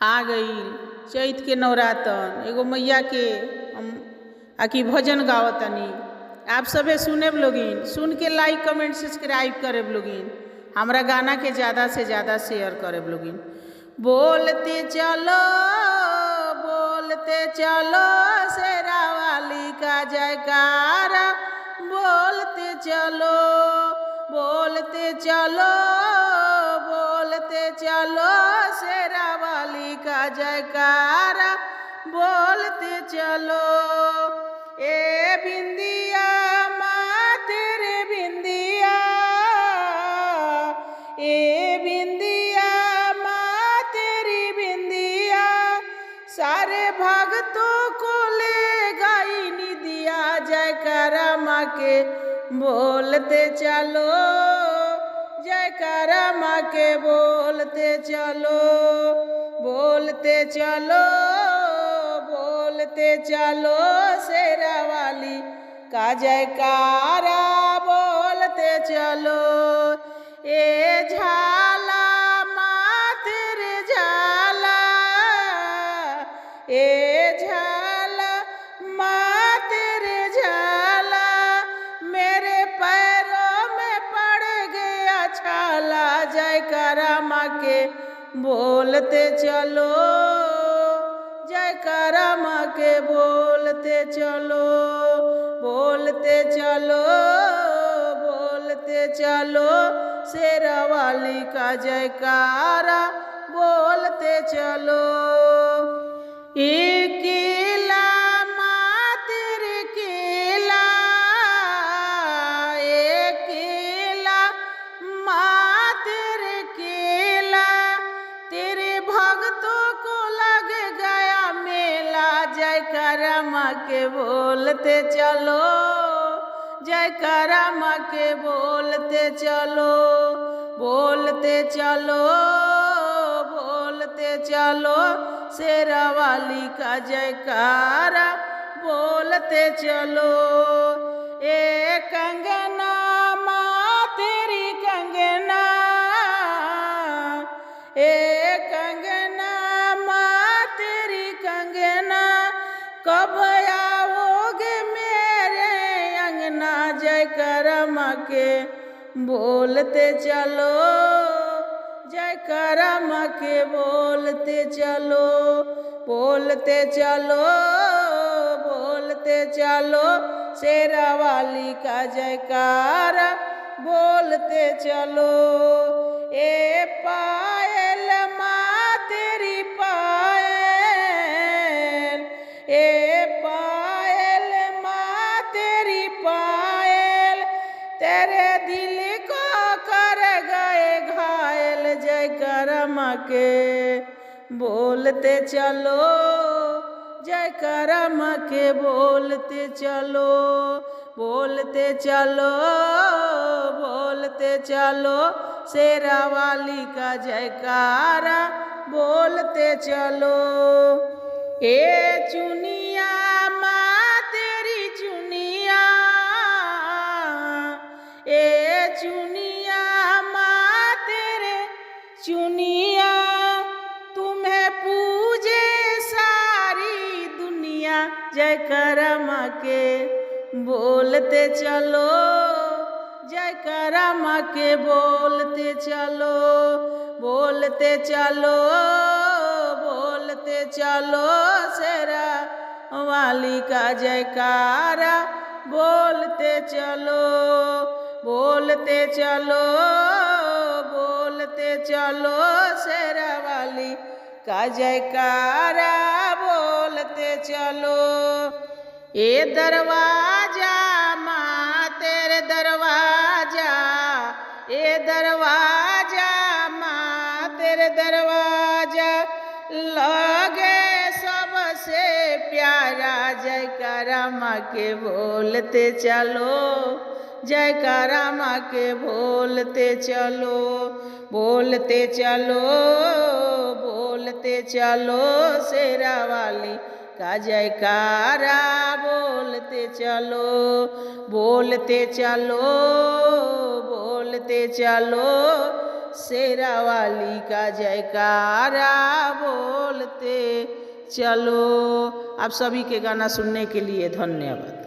आ गई चैत के नवरातन एगो मैया के हम आकी भजन गावतनी। आप सबे सुने लोगिन, सुन के लाइक कमेंट सब्सक्राइब करे लोगिन, हमारा गाना के ज़्यादा से ज़्यादा शेयर करे लोगिन। बोलते चलो शेरा वाली का जयकारा, बोलते चलो शेरा वाली का जयकारा, बोलते चलो। ए बिंदिया माँ तेरे बिंदिया, ए बिंदिया माँ तेरी बिंदिया, सारे भक्तों को ले गई निदिया। जयकारा माँ के बोलते चलो, जयकारा माँ के बोलते चलो, बोलते चलो शेरा वाली का जयकारा, बोलते चलो। ए झाला माँ तेरे झाला, ए झाला माँ तेरे झाला, मेरे पैरों में पड़ गया छाला। जयकारा माँ के बोलते चलो, जयकारा माँ के बोलते चलो, बोलते चलो शेरा वाली का जयकारा, बोलते चलो। एक केला माँ तेरे केला, एक केला माँ तेरे केला, तेरे भक्तों को लग गया मेला। जयकारा माँ के बोलते चलो, जयकारा माँ के बोलते चलो, बोलते चलो शेरा वाली का जयकारा, बोलते चलो। ए कंगना माँ तेरी कंगना, ए कंगना माँ तेरी कंगना, कब आओगे मेरे अंगना। जयकारा माँ के बोलते चलो, जयकारा माँ के बोलते चलो, बोलते चलो शेरा वाली का जयकारा, बोलते चलो। ए पायल माँ तेरी पायल, ए पायल माँ तेरी पायल, तेरे दिल को कर गए घायल। जयकारा माँ के बोलते चलो, जयकारा माँ के बोलते चलो, बोलते चलो शेरा वाली का जयकारा, बोलते चलो। ए चुनिया माँ तेरी चुनिया, ए चुनिया माँ तेरे चुनिया, तुम्हें पूजे सारी दुनिया। जयकारा माँ के बोलते चलो, जयकारा माँ के बोलते चलो, बोलते चलो शेरा वाली का जयकारा, बोलते चलो, बोलते चलो शेरा वाली का जयकारा, बोलते चलो। ए दरवाजा माँ तेरे दरवाजा, ए दरवाजा माँ तेरे दरवाजा, लगे सबसे प्यारा। जयकारा माँ के बोलते चलो, जयकारा माँ के बोलते चलो, बोलते चलो शेरा वाली का जयकारा, बोलते चलो, बोलते चलो शेरा वाली का जयकारा बोल चलो आप सभी के गाना सुनने के लिए धन्यवाद।